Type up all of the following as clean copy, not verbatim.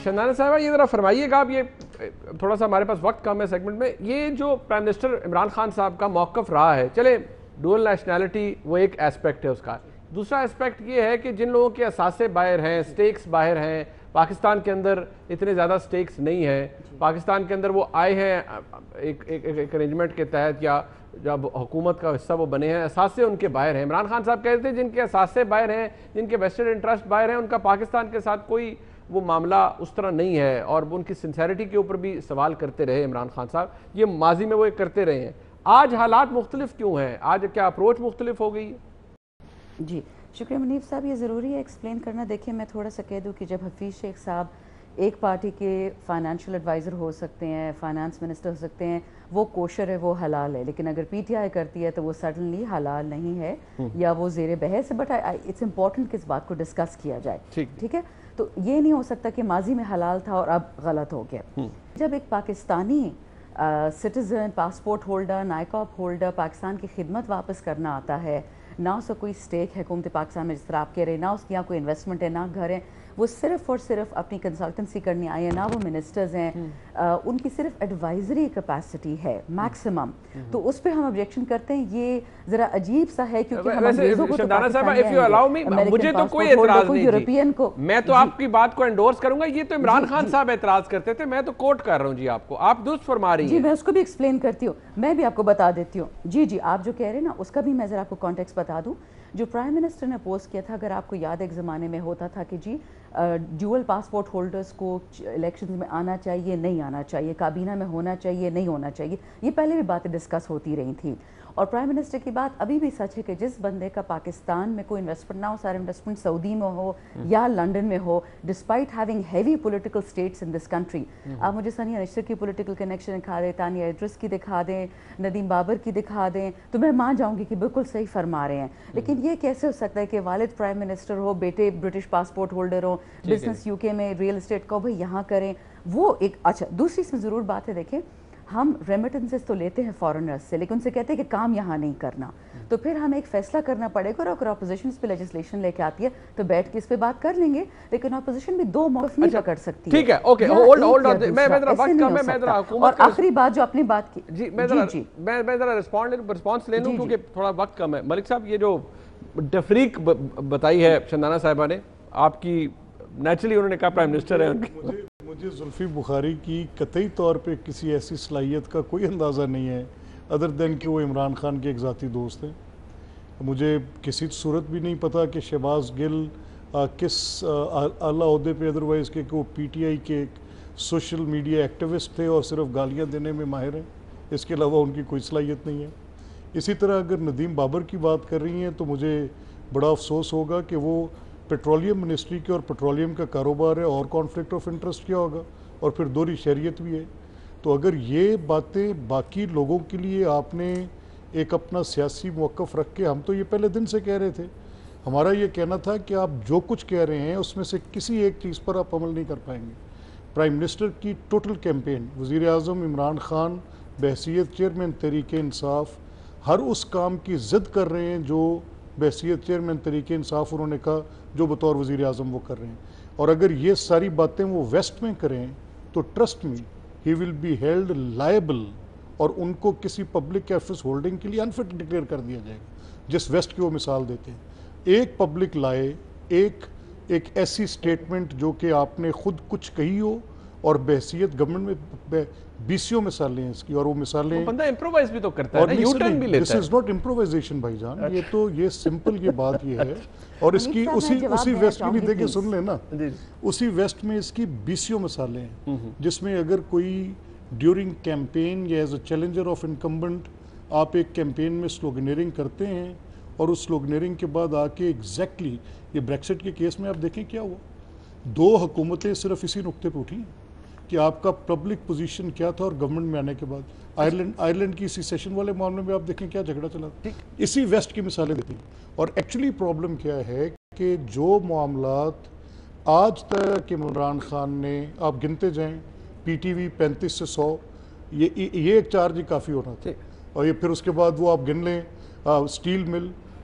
شندانہ صاحبہ یہ ذرا فرمائیے گا، آپ یہ تھوڑا سا ہمارے پاس وقت کم ہے سیگمنٹ میں، یہ جو پرائم منسٹر عمران خان صاحب کا موقف رہا ہے، چلے ڈوئل نیشنلٹی وہ ایک ایسپیکٹ ہے اس کا، دوسرا ایسپیکٹ یہ ہے کہ جن لوگوں کے اثاثے باہر ہیں، سٹیکس باہر ہیں، پاکستان کے اندر اتنے زیادہ سٹیکس نہیں ہیں، پاکستان کے اندر وہ آئے ہیں ایک ارینجمنٹ کے تحت یا جب حکومت کا حصہ وہ بنے ہیں، اثاثے ان کے باہر ہیں۔ عمران خان صاحب کہتے ہیں جن کے اثاثے باہر ہیں، جن کے ویسٹڈ انٹرسٹ باہر ہیں، ان کا پاکستان کے ساتھ کوئی وہ معاملہ اس طرح نہیں ہے، اور ان کی سنسیریٹی کے اوپر بھی سوال کرتے رہے عمران خان صاحب، یہ ماضی میں وہ کرتے رہے ہیں۔ آج حالات مختلف کیوں ہیں؟ آج کیا اپروچ مختلف ہو گئی ہے؟ جی شکریہ منیف صاحب، یہ ضروری ہے ایکسپلین کرنا۔ دیکھیں میں تھوڑا سا کہہ دوں کہ جب حفیظ شیخ صاحب ایک پارٹی کے فائنینشیل ایڈوائزر ہو سکتے ہیں، فائنانس منسٹر ہو سکتے ہیں، وہ کوشر ہے، وہ حلال ہے، لیکن اگر پی ٹی آئی کرتی ہے تو وہ سڈنلی حلال نہیں ہے یا وہ زیر بحث ہے۔ بٹ اٹس امپورٹنٹ کہ اس بات کو ڈسکس کیا جائے، ٹھیک ہے؟ تو یہ نہیں ہو سکتا کہ ماضی میں حلال تھا اور اب غلط ہو گیا۔ جب ایک Pakistani citizen, passport holder, NICOP holder Pakistan کی خدمت واپس کرنا آتا ہے، نہ اس کا کوئی سٹیک ہے حکومت پاکستان میں جس طرح آپ کہہ رہے ہیں، نہ اس کی یہاں کوئی انویسٹمنٹ ہے، نہ گھر ہے، وہ صرف اور صرف اپنی کنسلٹنسی کرنے آئے ہیں، نہ وہ منسٹرز ہیں، ان کی صرف ایڈوائزری کیپیسٹی ہے میکسیمم، تو اس پہ ہم آبجیکشن کرتے ہیں۔ یہ ذرا عجیب سا ہے کیونکہ ہم انگریزوں کو تو مجھے تو کوئی اعتراض نہیں جی، میں تو آپ کی بات کو انڈورس کروں گا، یہ تو عمران خان صاحب اعتراض کرتے تھے، میں تو کوٹ کر رہا ہوں جی آپ کو، آپ درست فرما رہی ہیں۔ جی میں اس کو بھی ایکسپلین کرتی ہوں، میں بھی آپ کو بتا دیتی ہوں۔ جی آپ جو کہہ رہے ہیں نا، اس کا بھی میں ذرا آپ کو کانٹیکسٹ بتا دوں۔ جو پرائم منسٹر نے اپوز کیا تھا، اگر آپ کو یاد ایک زمانے میں ہوتا تھا کہ جی ڈیول پاسپورٹ ہولڈرز کو الیکشنز میں آنا چاہیے، نہیں آنا چاہیے، کابینہ میں ہونا چاہیے، نہیں ہونا چاہیے، یہ پہلے بھی باتیں ڈسکس ہوتی رہی تھیں۔ اور پرائم منسٹر کی بات ابھی بھی سچ ہے کہ جس بندے کا پاکستان میں کوئی انویسٹمنٹ نہ ہو، سارا انویسٹمنٹ سعودی میں ہو یا لنڈن میں ہو، despite having heavy political status in this country. آپ مجھے ثانیہ نشتر کی پولیٹیکل کنیکشن دکھا دیں، تانیہ ادریس کی دکھا دیں، ندیم بابر کی دکھا دیں، تو میں مان جاؤں گی کہ بالکل صحیح فرما رہے ہیں۔ لیکن یہ کیسے ہو سکتا ہے کہ والد پرائم منسٹر ہو، بیٹے British passport holder who, business you کے میں ریئل اسٹیٹ کا بھائی یہاں کریں، وہ ایک اچھا۔ دوسری اس میں ضرور بات ہے، دیکھیں ہم ریمیٹنسز تو لیتے ہیں فارنرز سے، لیکن ان سے کہتے ہیں کہ کام یہاں نہیں کرنا، تو پھر ہمیں ایک فیصلہ کرنا پڑے گا، اور اگر اپوزیشن اس پہ لیجسلیشن لے کے آتی ہے تو بیٹھ کے اس پہ بات کر لیں گے، لیکن اپوزیشن بھی دو موقف نہیں پکڑ سکتی۔ ٹھیک ہے، اوکے، ہولڈ میں ذرا وقت کم ہے، میں ذرا حکومت اور آخری بات جو اپنی بات کی، جی میں ذرا رسپانس لے لوں کیونکہ تھوڑا وقت کم ہے۔ ملک صاحب، یہ جو تفریق بتائی ہے شندانہ صاحبہ نے، آپ کی نیچرلی انہوں نے کہا پرائم منسٹر ہے، مجھے زلفی بخاری کی قطعی طور پہ کسی ایسی صلاحیت کا کوئی اندازہ نہیں ہے ادر دین کہ وہ عمران خان کے ایک ذاتی دوست ہیں۔ مجھے کسی صورت بھی نہیں پتا کہ شہباز گل کس اعلیٰ عہدے پہ ادروائز کہ وہ پی ٹی آئی کے سوشل میڈیا ایکٹیوسٹ تھے اور صرف گالیاں دینے میں ماہر ہیں، اس کے علاوہ ان کی کوئی صلاحیت نہیں ہے۔ اسی طرح اگر ندیم بابر کی بات کر رہی ہیں تو مجھے بڑا افسوس ہوگا کہ وہ پیٹرولیم منسٹری کے اور پیٹرولیم کا کاروبار ہے، اور کانفلکٹ آف انٹرسٹ کیا ہوگا، اور پھر دوہری شہریت بھی ہے۔ تو اگر یہ باتیں باقی لوگوں کے لیے آپ نے ایک اپنا سیاسی موقف رکھ کے، ہم تو یہ پہلے دن سے کہہ رہے تھے، ہمارا یہ کہنا تھا کہ آپ جو کچھ کہہ رہے ہیں اس میں سے کسی ایک چیز پر آپ عمل نہیں کر پائیں گے۔ پرائم منسٹر کی ٹوٹل کیمپین، وزیر اعظم عمران خان بحیثیت چیئرمین تحریک انصاف ہر اس کام کی ضد کر رہے ہیں جو بحیثیت چیئرمین تحریک انصاف انہوں نے کہا جو بطور وزیر اعظم وہ کر رہے ہیں۔ اور اگر یہ ساری باتیں وہ ویسٹ میں کریں تو trust me he will be held liable, اور ان کو کسی پبلک آفس ہولڈنگ کے لیے انفٹ ڈکلیئر کر دیا جائے گا، جس ویسٹ کی وہ مثال دیتے ہیں۔ ایک پبلک لائے ایک ایسی سٹیٹمنٹ جو کہ آپ نے خود کچھ کہی ہو، اور بحیثیت گورنمنٹ میں 20 مثالیں ہیں اس کی، اور وہ مثالیں بندہ امپرووائز بھی تو کرتا ہے نا، یو ٹرن بھی لیتا ہے۔ دس از ناٹ امپرووائزیشن بھائی جان، یہ سمپل یہ بات یہ ہے، اور اس کی اسی ویسٹ کی بھی دیکھیں، سن لیں نا، اسی ویسٹ میں اس کی 20 مثالیں ہیں، جس میں اگر کوئی ڈیورنگ کیمپین یا as a challenger of incumbent آپ ایک کیمپین میں سلوگنیئرنگ کرتے ہیں، اور اس سلوگنیئرنگ کے بعد آ کے ایگزیکٹلی یہ بریکسٹ کے کیس میں آپ دیکھیں کیا ہوا، 2 حکومتیں صرف اسی نقطے پہ اٹھی ہیں کہ آپ کا پبلک پوزیشن کیا تھا، اور گورنمنٹ میں آنے کے بعد آئرلینڈ کی سیسیشن والے معاملے میں آپ دیکھیں کیا جھگڑا چلا، اسی ویسٹ کی مثالیں دیتی ہیں۔ اور ایکچولی پرابلم کیا ہے کہ جو معاملات آج تک عمران خان نے، آپ گنتے جائیں، پی ٹی وی 35 سے 100، یہ ایک چارج ہی کافی ہونا تھا، اور یہ پھر اس کے بعد وہ آپ گن لیں اسٹیل مل،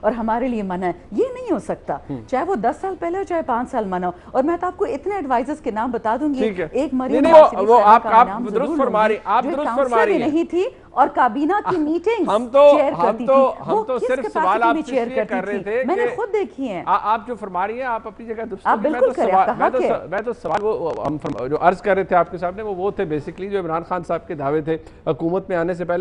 اور ہمارے لیے منع ہے. یہ نہیں ہو سکتا, چاہے وہ 10 سال پہلے ہو چاہے 5 سال منع ہو. اور میں تو آپ کو اتنے ایڈوائزرز کے نام بتا دوں گی, ایک مریم وہ آپ درست فرما رہی, آپ درست فرما رہی نہیں تھی اور کابینہ کی میٹنگ ہم تو صرف سوال آپ سے یہ کر رہے تھے, میں نے خود دیکھی ہیں. آپ جو فرما رہی ہیں آپ اپنی جگہ درست, آپ بالکل کریں, آپ کا حق ہے. میں تو سوال وہ جو عرض کر رہے تھے آپ کے سامنے وہ تھے بیسیکلی جو عمران خان صاحب کے دعوے تھے حکومت میں آنے سے پہلے.